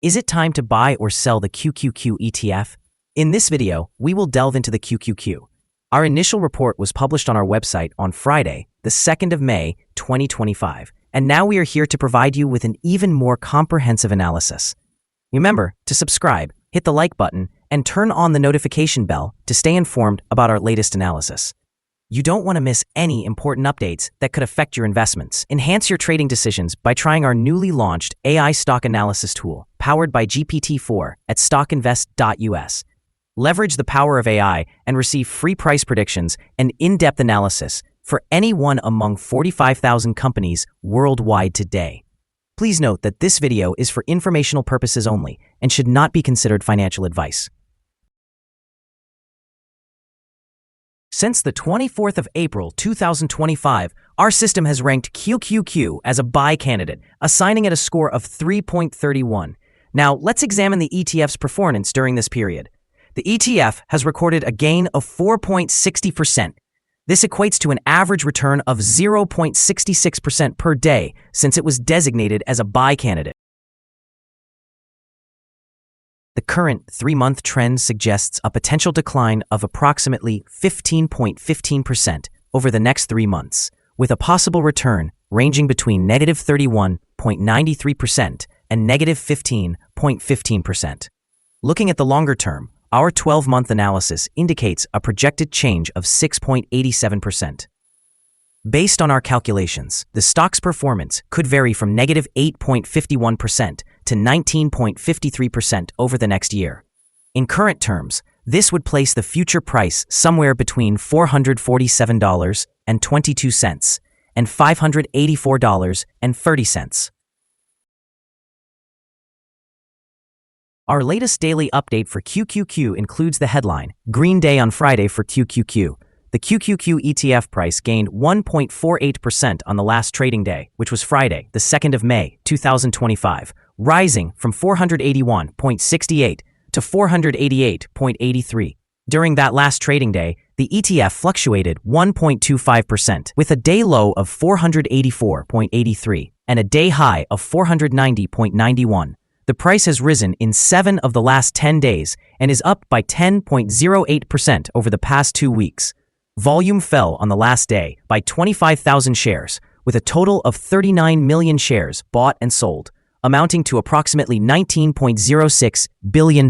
Is it time to buy or sell the QQQ ETF? In this video, we will delve into the QQQ. Our initial report was published on our website on Friday, the 2nd of May, 2025, and now we are here to provide you with an even more comprehensive analysis. Remember to subscribe, hit the like button, and turn on the notification bell to stay informed about our latest analysis. You don't want to miss any important updates that could affect your investments. Enhance your trading decisions by trying our newly launched AI stock analysis tool, powered by GPT-4 at StockInvest.us. Leverage the power of AI and receive free price predictions and in-depth analysis for any one among 45,000 companies worldwide today. Please note that this video is for informational purposes only and should not be considered financial advice. Since the 24th of April 2025, our system has ranked QQQ as a buy candidate, assigning it a score of 3.31. Now, let's examine the ETF's performance during this period. The ETF has recorded a gain of 4.60%. This equates to an average return of 0.66% per day since it was designated as a buy candidate. The current 3-month trend suggests a potential decline of approximately 15.15% over the next 3 months, with a possible return ranging between negative 31.93% and negative 15.15%. Looking at the longer term, our 12-month analysis indicates a projected change of 6.87%. Based on our calculations, the stock's performance could vary from negative 8.51% to 19.53% over the next year. In current terms, this would place the future price somewhere between $447.22 and $584.30. Our latest daily update for QQQ includes the headline, Green Day on Friday for QQQ. The QQQ ETF price gained 1.48% on the last trading day, which was Friday, the 2nd of May, 2025, rising from 481.68 to 488.83. During that last trading day, the ETF fluctuated 1.25%, with a day low of 484.83 and a day high of 490.91. The price has risen in 7 of the last 10 days and is up by 10.08% over the past 2 weeks. Volume fell on the last day by 25,000 shares, with a total of 39 million shares bought and sold, amounting to approximately $19.06 billion.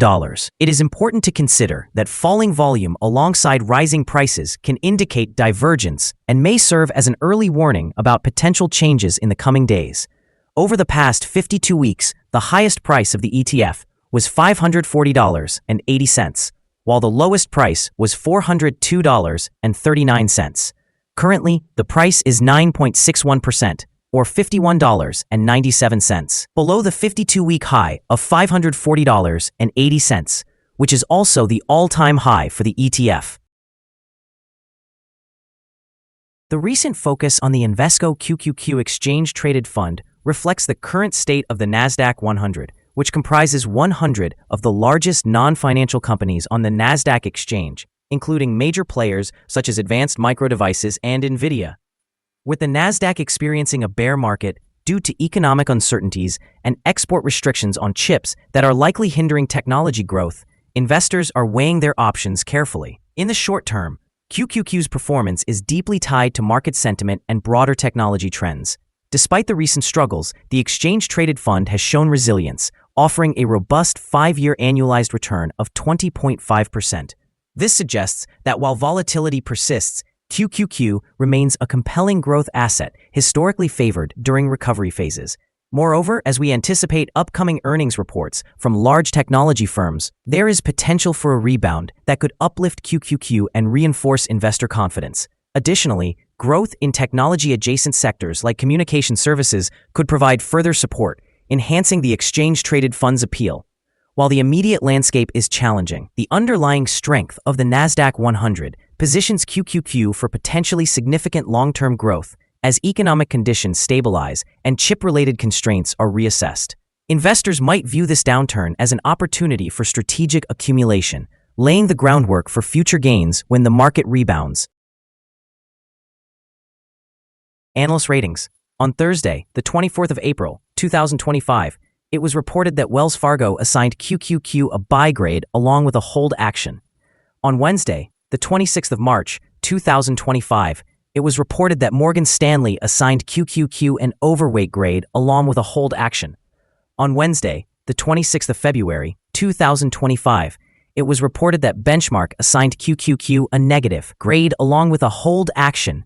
It is important to consider that falling volume alongside rising prices can indicate divergence and may serve as an early warning about potential changes in the coming days. Over the past 52 weeks, the highest price of the ETF was $540.80, while the lowest price was $402.39. Currently, the price is 9.61%, or $51.97, below the 52-week high of $540.80, which is also the all-time high for the ETF. The recent focus on the Invesco QQQ exchange-traded fund reflects the current state of the NASDAQ 100, which comprises 100 of the largest non-financial companies on the NASDAQ exchange, including major players such as Advanced Micro Devices and NVIDIA. With the NASDAQ experiencing a bear market due to economic uncertainties and export restrictions on chips that are likely hindering technology growth, investors are weighing their options carefully. In the short term, QQQ's performance is deeply tied to market sentiment and broader technology trends. Despite the recent struggles, the exchange-traded fund has shown resilience, offering a robust 5-year annualized return of 20.5%. This suggests that while volatility persists, QQQ remains a compelling growth asset historically favored during recovery phases. Moreover, as we anticipate upcoming earnings reports from large technology firms, there is potential for a rebound that could uplift QQQ and reinforce investor confidence. Additionally, growth in technology-adjacent sectors like communication services could provide further support, enhancing the exchange-traded fund's appeal. While the immediate landscape is challenging, the underlying strength of the NASDAQ 100 positions QQQ for potentially significant long-term growth as economic conditions stabilize and chip-related constraints are reassessed. Investors might view this downturn as an opportunity for strategic accumulation, laying the groundwork for future gains when the market rebounds. Analyst ratings. On Thursday, the 24th of April, 2025, it was reported that Wells Fargo assigned QQQ a buy grade along with a hold action. On Wednesday, the 26th of March, 2025, it was reported that Morgan Stanley assigned QQQ an overweight grade along with a hold action. On Wednesday, the 26th of February, 2025, it was reported that Benchmark assigned QQQ a negative grade along with a hold action.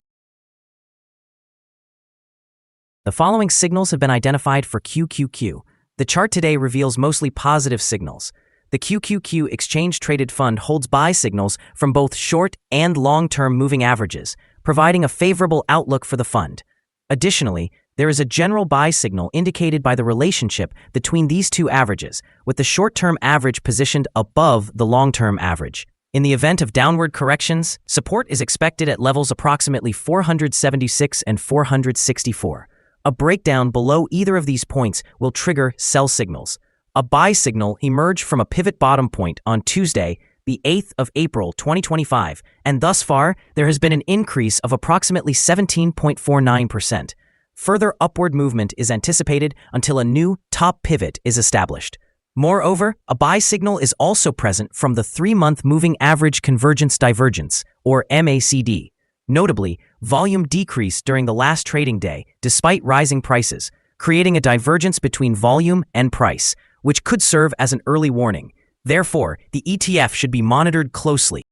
The following signals have been identified for QQQ. The chart today reveals mostly positive signals. The QQQ exchange-traded fund holds buy signals from both short and long-term moving averages, providing a favorable outlook for the fund. Additionally, there is a general buy signal indicated by the relationship between these two averages, with the short-term average positioned above the long-term average. In the event of downward corrections, support is expected at levels approximately 476 and 464. A breakdown below either of these points will trigger sell signals. A buy signal emerged from a pivot bottom point on Tuesday, the 8th of April 2025, and thus far, there has been an increase of approximately 17.49%. Further upward movement is anticipated until a new top pivot is established. Moreover, a buy signal is also present from the 3-month moving average convergence divergence, or MACD. Notably, volume decreased during the last trading day despite rising prices, creating a divergence between volume and price, which could serve as an early warning. Therefore, the ETF should be monitored closely.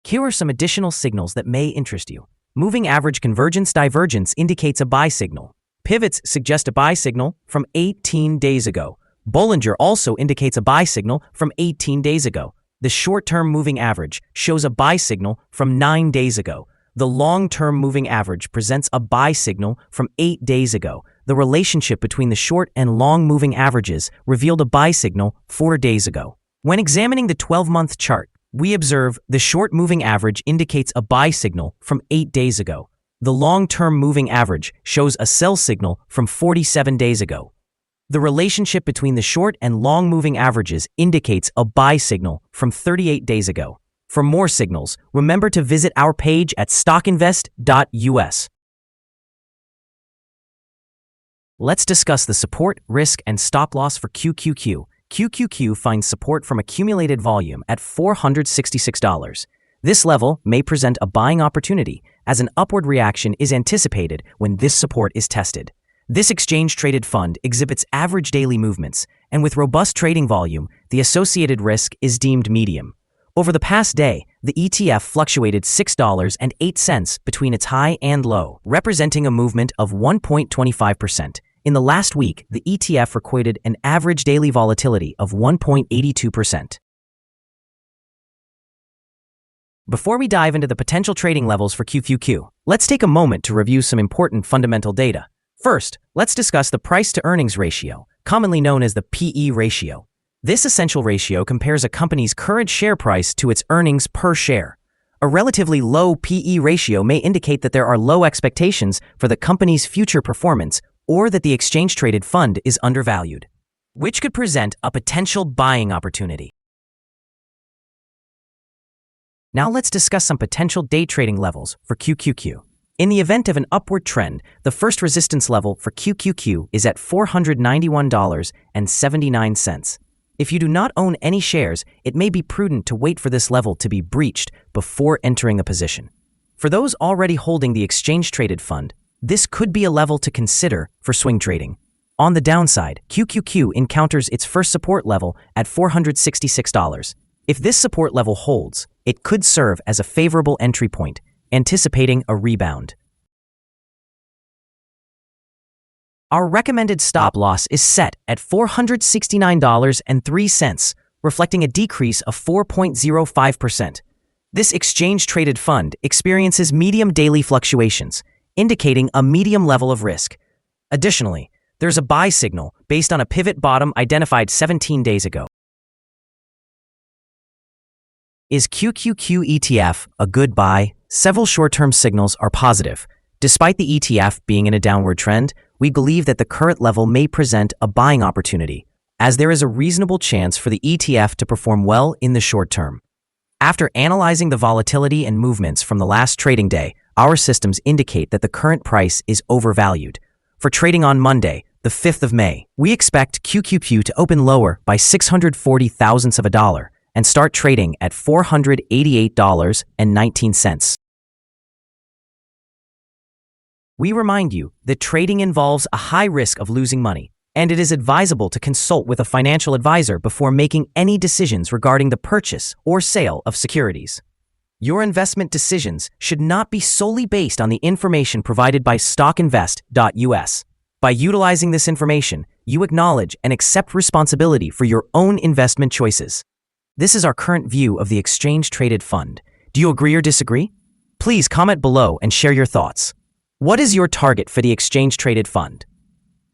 Here are some additional signals that may interest you. Moving average convergence divergence indicates a buy signal. Pivots suggest a buy signal from 18 days ago. Bollinger also indicates a buy signal from 18 days ago. The short-term moving average shows a buy signal from 9 days ago. The long-term moving average presents a buy signal from 8 days ago. The relationship between the short and long moving averages revealed a buy signal 4 days ago. When examining the 12-month chart, we observe the short moving average indicates a buy signal from 8 days ago. The long-term moving average shows a sell signal from 47 days ago. The relationship between the short and long moving averages indicates a buy signal from 38 days ago. For more signals, remember to visit our page at StockInvest.us. Let's discuss the support, risk, and stop loss for QQQ. QQQ finds support from accumulated volume at $466. This level may present a buying opportunity, as an upward reaction is anticipated when this support is tested. This exchange-traded fund exhibits average daily movements, and with robust trading volume, the associated risk is deemed medium. Over the past day, the ETF fluctuated $6.08 between its high and low, representing a movement of 1.25%. In the last week, the ETF recorded an average daily volatility of 1.82%. Before we dive into the potential trading levels for QQQ, let's take a moment to review some important fundamental data. First, let's discuss the price-to-earnings ratio, commonly known as the PE ratio. This essential ratio compares a company's current share price to its earnings per share. A relatively low PE ratio may indicate that there are low expectations for the company's future performance or that the exchange-traded fund is undervalued, which could present a potential buying opportunity. Now let's discuss some potential day trading levels for QQQ. In the event of an upward trend, the first resistance level for QQQ is at $491.79. If you do not own any shares, it may be prudent to wait for this level to be breached before entering a position. For those already holding the exchange-traded fund, this could be a level to consider for swing trading. On the downside, QQQ encounters its first support level at $466. If this support level holds, it could serve as a favorable entry point, anticipating a rebound. Our recommended stop loss is set at $469.03, reflecting a decrease of 4.05%. This exchange-traded fund experiences medium daily fluctuations, indicating a medium level of risk. Additionally, there's a buy signal based on a pivot bottom identified 17 days ago. Is QQQ ETF a good buy? Several short-term signals are positive. Despite the ETF being in a downward trend, we believe that the current level may present a buying opportunity, as there is a reasonable chance for the ETF to perform well in the short term. After analyzing the volatility and movements from the last trading day, our systems indicate that the current price is overvalued. For trading on Monday, the 5th of May, we expect QQQ to open lower by 640 thousandths of a dollar and start trading at $488.19. We remind you that trading involves a high risk of losing money, and it is advisable to consult with a financial advisor before making any decisions regarding the purchase or sale of securities. Your investment decisions should not be solely based on the information provided by StockInvest.us. By utilizing this information, you acknowledge and accept responsibility for your own investment choices. This is our current view of the exchange-traded fund. Do you agree or disagree? Please comment below and share your thoughts. What is your target for the exchange-traded fund?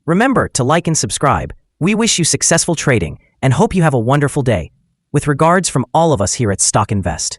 Remember to like and subscribe. We wish you successful trading and hope you have a wonderful day. With regards from all of us here at StockInvest.